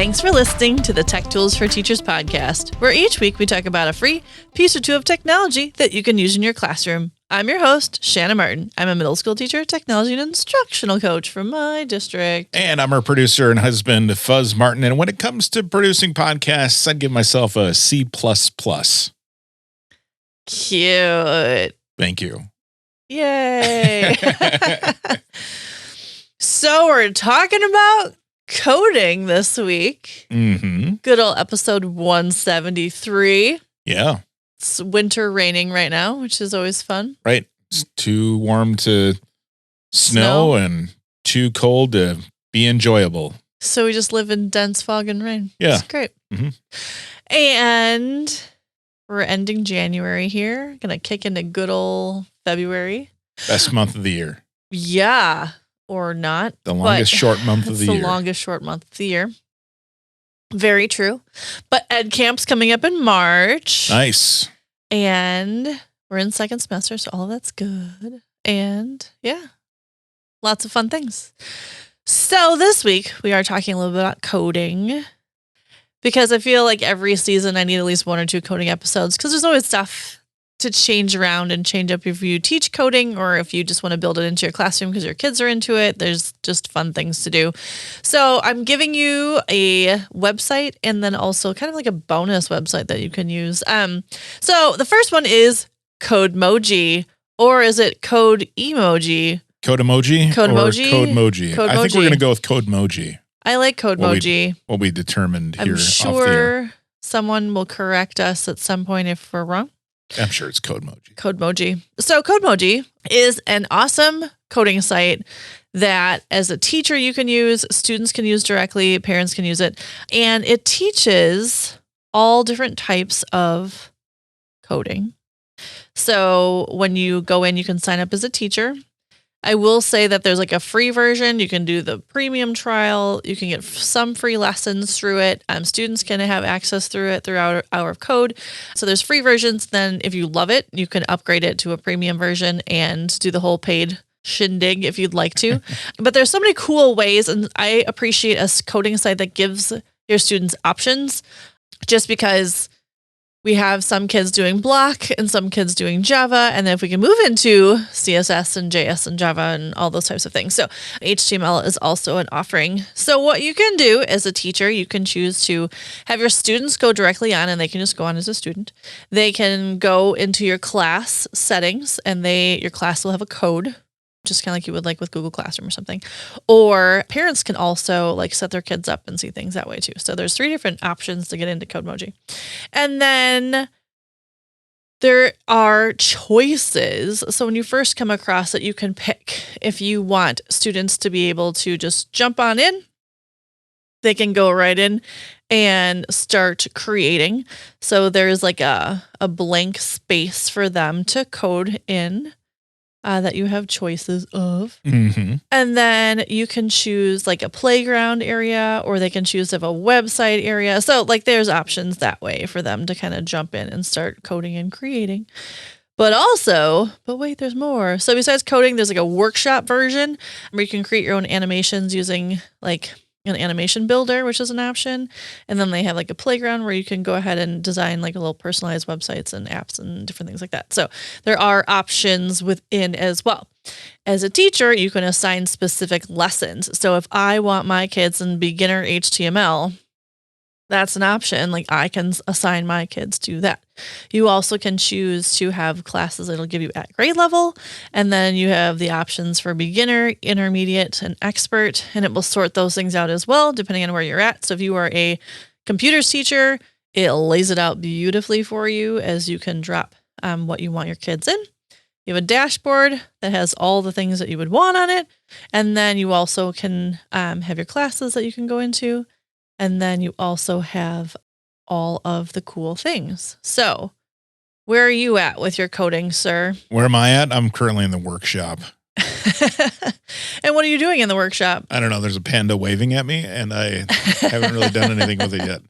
Thanks for listening to the Tech Tools for Teachers podcast, where each week we talk about a free piece or two of technology that you can use in your classroom. I'm your host, Shanna Martin. I'm a middle school teacher, technology and instructional coach from my district. And I'm our producer and husband, Fuzz Martin. And when it comes to producing podcasts, I'd give myself a C++. Cute. Thank you. Yay. So we're talking about coding this week. Mm-hmm. Good old episode 173. Yeah. It's winter raining right now, which is always fun. Right. It's too warm to snow and too cold to be enjoyable. So we just live in dense fog and rain. Yeah. It's great. Mm-hmm. And we're ending January here. Gonna kick into good old February. Best month of the year. Yeah. Or not. The longest short month of the year. It's the longest short month of the year. Very true. But Ed Camp's coming up in March. Nice. And we're in second semester, so all of that's good. And yeah, lots of fun things. So this week we are talking a little bit about coding, because I feel like every season I need at least one or two coding episodes, because there's always stuff to change around and change up if you teach coding or if you just want to build it into your classroom because your kids are into it. There's just fun things to do. So I'm giving you a website and then also kind of like a bonus website that you can use. So the first one is Codemoji, or is it Code Emoji? Codemoji? Codemoji? Or Codemoji? Codemoji. I think we're going to go with Codemoji. I like Codemoji. What we determined here I'm off the sure air. someone will correct us at some point if we're wrong. I'm sure it's Codemoji. Codemoji. So Codemoji is an awesome coding site that as a teacher you can use, students can use directly, parents can use it, and it teaches all different types of coding. So when you go in, you can sign up as a teacher. I will say that there's like a free version. You can do the premium trial. You can get some free lessons through it. Students can have access through it throughout Hour of Code. So there's free versions. Then if you love it, you can upgrade it to a premium version and do the whole paid shindig if you'd like to. But there's so many cool ways, and I appreciate a coding site that gives your students options, just because we have some kids doing block and some kids doing Java. And then if we can move into CSS and JS and Java and all those types of things. So HTML is also an offering. So what you can do as a teacher, you can choose to have your students go directly on, and they can just go on as a student. They can go into your class settings, and your class will have a code, just kind of like you would like with Google Classroom or something. Or parents can also like set their kids up and see things that way too. So there's 3 different options to get into Codemoji. And then there are choices. So when you first come across it, you can pick if you want students to be able to just jump on in. They can go right in and start creating. So there's like a blank space for them to code in. That you have choices of. Mm-hmm. And then you can choose like a playground area, or they can choose to have a website area. So like there's options that way for them to kind of jump in and start coding and creating. But wait, there's more. So besides coding, there's like a workshop version where you can create your own animations using like an animation builder, which is an option. And then they have like a playground where you can go ahead and design like a little personalized websites and apps and different things like that. So there are options within as well. As a teacher, you can assign specific lessons. So if I want my kids in beginner HTML, that's an option. Like I can assign my kids to that. You also can choose to have classes that'll give you at grade level. And then you have the options for beginner, intermediate, and expert. And it will sort those things out as well, depending on where you're at. So if you are a computers teacher, it lays it out beautifully for you as you can drop what you want your kids in. You have a dashboard that has all the things that you would want on it. And then you also can have your classes that you can go into. And then you also have all of the cool things. So where are you at with your coding, sir? Where am I at? I'm currently in the workshop. And what are you doing in the workshop? I don't know. There's a panda waving at me, and I haven't really done anything with it yet.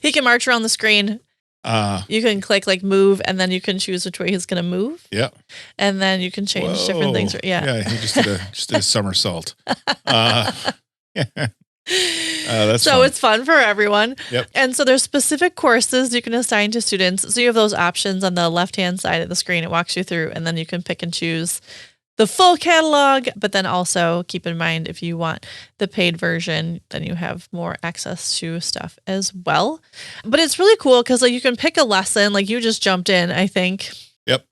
He can march around the screen. You can click like move, and then you can choose which way he's going to move. Yeah. And then you can change different things. Yeah. Yeah. He just did a somersault. Yeah. That's so fun. it's fun for everyone. Yep. And so there's specific courses you can assign to students. So you have those options on the left-hand side of the screen. It walks you through, and then you can pick and choose the full catalog, but then also keep in mind if you want the paid version, then you have more access to stuff as well. But it's really cool because like you can pick a lesson, like you just jumped in, I think. Yep.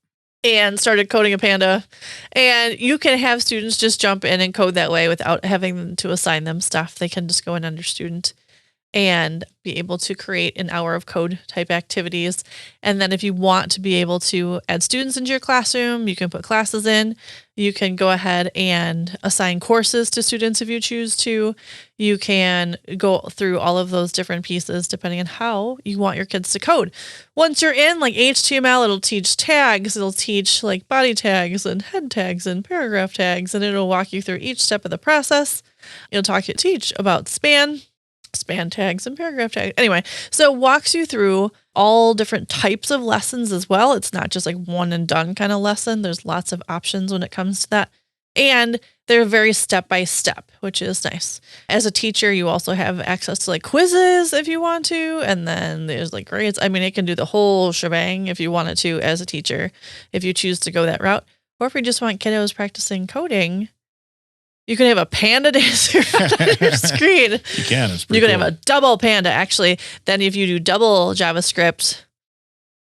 And started coding a panda. And you can have students just jump in and code that way without having to assign them stuff. They can just go in under student and be able to create an hour of code type activities. And then if you want to be able to add students into your classroom, you can put classes in. You can go ahead and assign courses to students if you choose to. You can go through all of those different pieces depending on how you want your kids to code. Once you're in like HTML, it'll teach tags. It'll teach like body tags and head tags and paragraph tags, and it'll walk you through each step of the process. It'll teach about span tags and paragraph tags. Anyway, so it walks you through all different types of lessons as well. It's not just like one and done kind of lesson. There's lots of options when it comes to that. And they're very step by step, which is nice. As a teacher, you also have access to like quizzes if you want to. And then there's like grades. I mean, it can do the whole shebang if you wanted to as a teacher, if you choose to go that route. Or if you just want kiddos practicing coding, you can have a panda dancer on your screen. You can. It's pretty You can cool. have a double panda, actually. Then if you do double JavaScript,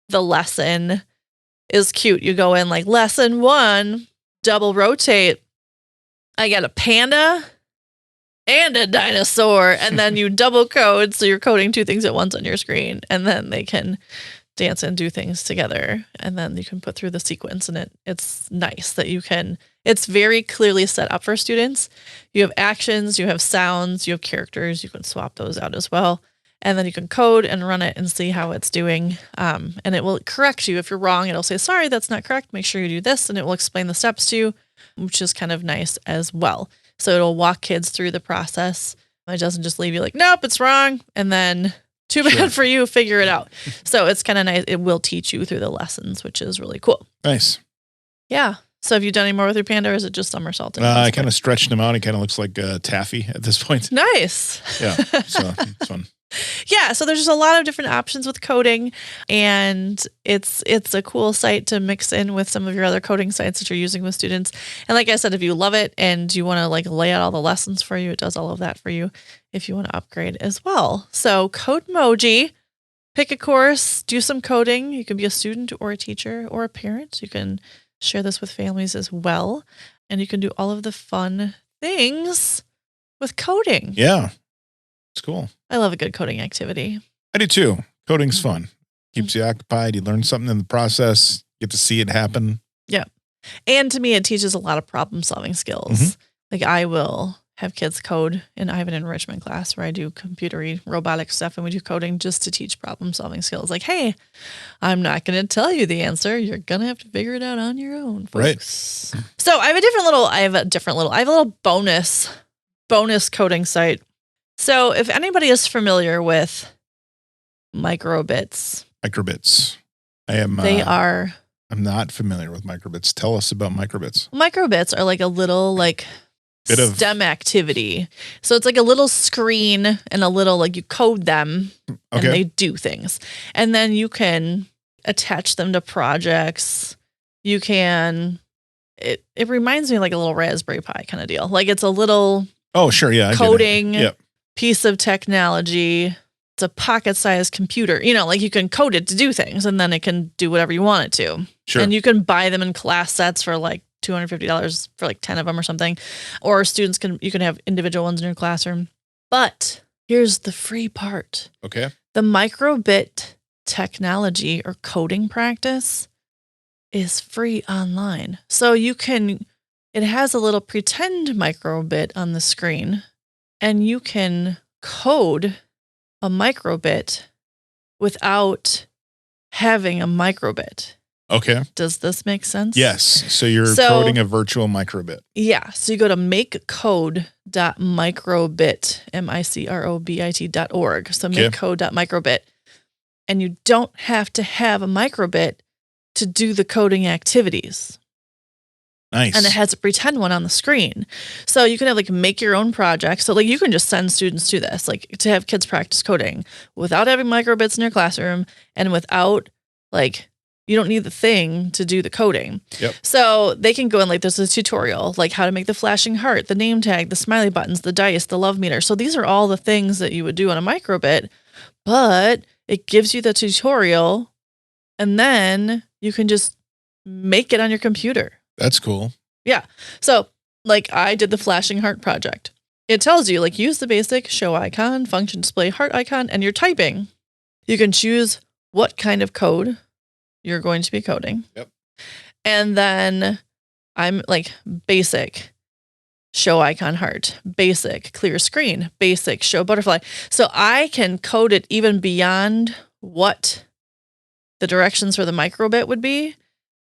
the lesson is cute. You go in like lesson 1, double rotate. I got a panda and a dinosaur. And then you double code. So you're coding 2 things at once on your screen. And then they can dance and do things together. And then you can put through the sequence. And it's nice that you can. It's very clearly set up for students. You have actions, you have sounds, you have characters. You can swap those out as well. And then you can code and run it and see how it's doing. And it will correct you. If you're wrong, it'll say, sorry, that's not correct. Make sure you do this. And it will explain the steps to you, which is kind of nice as well. So it'll walk kids through the process. It doesn't just leave you like, nope, it's wrong. And then too bad for you, figure it out. So it's kind of nice. It will teach you through the lessons, which is really cool. Nice. Yeah. So have you done any more with your panda, or is it just somersaulting? I kind of stretched him out. He kind of looks like taffy at this point. Nice. Yeah. So it's fun. Yeah. So there's just a lot of different options with coding, and it's a cool site to mix in with some of your other coding sites that you're using with students. And like I said, if you love it and you want to like lay out all the lessons for you, it does all of that for you if you want to upgrade as well. So Codemoji, pick a course, do some coding. You can be a student or a teacher or a parent. You can share this with families as well. And you can do all of the fun things with coding. Yeah. It's cool. I love a good coding activity. I do too. Coding's fun. Keeps you occupied. You learn something in the process. You get to see it happen. Yeah. And to me, it teaches a lot of problem solving skills. Mm-hmm. Like I will have kids code, and I have an enrichment class where I do computery robotic stuff, and we do coding just to teach problem solving skills. Like, hey, I'm not going to tell you the answer. You're going to have to figure it out on your own, folks. Right. So I have a little bonus coding site. So if anybody is familiar with microbits. I am. I'm not familiar with microbits. Tell us about microbits. Microbits are like a little like bit of STEM activity. So it's like a little screen and a little like you code them and they do things. And then you can attach them to projects. You can it reminds me of like a little Raspberry Pi kind of deal. Like it's a little coding piece of technology. It's a pocket-sized computer. You know, like you can code it to do things, and then it can do whatever you want it to. Sure. And you can buy them in class sets for like $250 for like 10 of them or something. Or you can have individual ones in your classroom. But here's the free part. Okay. The microbit technology or coding practice is free online. So it has a little pretend microbit on the screen, and you can code a microbit without having a microbit. Okay. Does this make sense? Yes. So you're coding a virtual microbit. Yeah. So you go to makecode.microbit, MICROBIT.org. So makecode.microbit. And you don't have to have a microbit to do the coding activities. Nice. And it has a pretend one on the screen. So you can have make your own projects. So you can just send students to this, to have kids practice coding without having microbits in your classroom and without you don't need the thing to do the coding. Yep. So they can go in there's a tutorial, how to make the flashing heart, the name tag, the smiley buttons, the dice, the love meter. So these are all the things that you would do on a microbit, but it gives you the tutorial and then you can just make it on your computer. That's cool. Yeah. So I did the flashing heart project. It tells you use the basic show icon, function display heart icon, and you're typing. You can choose what kind of code you're going to be coding. Yep. And then I'm basic show icon heart, basic clear screen, basic show butterfly. So I can code it even beyond what the directions for the microbit would be.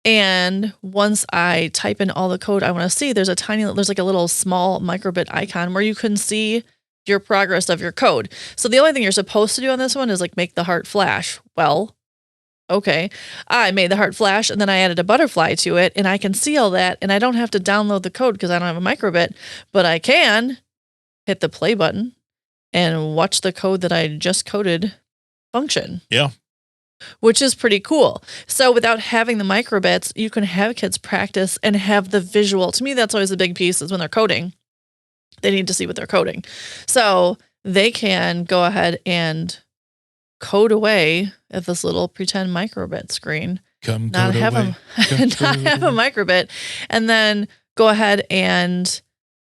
And once I type in all the code I want to see, there's a little small microbit icon where you can see your progress of your code. So the only thing you're supposed to do on this one is make the heart flash. Well, okay, I made the heart flash and then I added a butterfly to it and I can see all that and I don't have to download the code because I don't have a microbit, but I can hit the play button and watch the code that I just coded function. Yeah. Which is pretty cool. So without having the microbits, you can have kids practice and have the visual. To me, that's always a big piece is when they're coding. They need to see what they're coding. So they can go ahead and code away at this little pretend microbit screen. Not have a microbit, and then go ahead and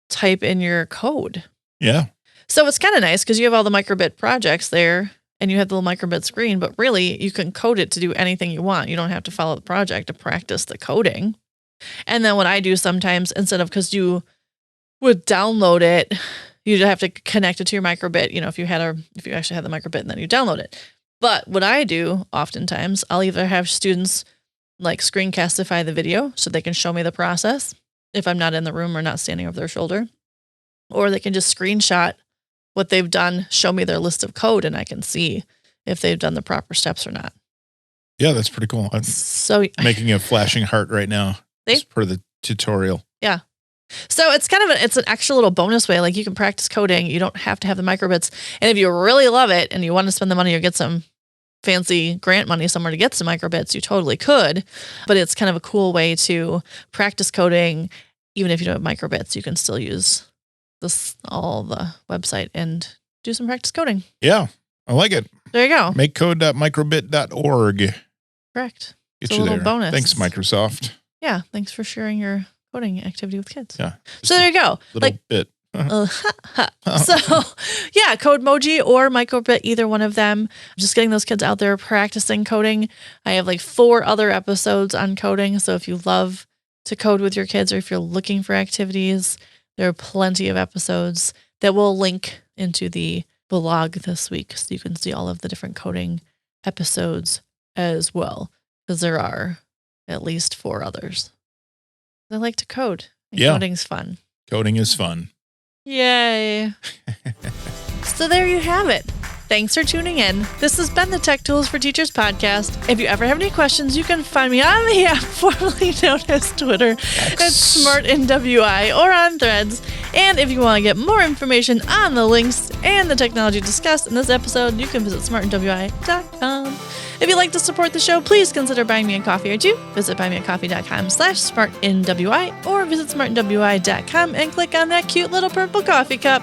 type in your code. Yeah. So it's kind of nice because you have all the microbit projects there and you have the little microbit screen, but really you can code it to do anything you want. You don't have to follow the project to practice the coding. And then what I do sometimes, instead of, because you would download it, you have to connect it to your microbit, if you actually had the microbit and then you download it. But what I do oftentimes, I'll either have students screencastify the video so they can show me the process if I'm not in the room or not standing over their shoulder, or they can just screenshot what they've done, show me their list of code, and I can see if they've done the proper steps or not. Yeah, that's pretty cool. I'm making a flashing heart right now. As per the tutorial. Yeah. So it's it's an extra little bonus way. You can practice coding. You don't have to have the microbits. And if you really love it and you want to spend the money or get some fancy grant money somewhere to get some microbits, you totally could. But it's kind of a cool way to practice coding. Even if you don't have microbits, you can still use the website and do some practice coding. Yeah, I like it. There you go. Makecode.microbit.org. Correct. Get it's you a little there. bonus. Thanks, Microsoft. Yeah, thanks for sharing your coding activity with kids. Yeah. So there you go. Little bit. So yeah, Codemoji or Microbit, either one of them. Just getting those kids out there practicing coding. I have 4 other episodes on coding. So if you love to code with your kids or if you're looking for activities, there are plenty of episodes that we'll link into the blog this week so you can see all of the different coding episodes as well, because there are at least 4 others. I like to code. Yeah. Coding's fun. Coding is fun. Yay. So there you have it. Thanks for tuning in. This has been the Tech Tools for Teachers podcast. If you ever have any questions, you can find me on the app formerly known as Twitter at SmartNWI or on Threads. And if you want to get more information on the links and the technology discussed in this episode, you can visit smartnwi.com. If you'd like to support the show, please consider buying me a coffee or 2. Visit buymeacoffee.com/smartnwi or visit smartnwi.com and click on that cute little purple coffee cup.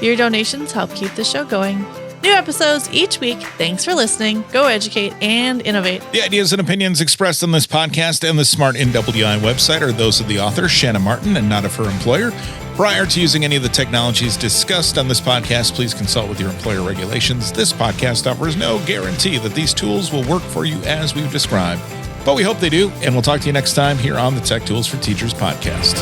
Your donations help keep the show going. New episodes each week. Thanks for listening. Go educate and innovate. The ideas and opinions expressed on this podcast and the Smart NWI website are those of the author, Shanna Martin, and not of her employer. Prior to using any of the technologies discussed on this podcast, please consult with your employer regulations. This podcast offers no guarantee that these tools will work for you as we've described, but we hope they do, and we'll talk to you next time here on the Tech Tools for Teachers podcast.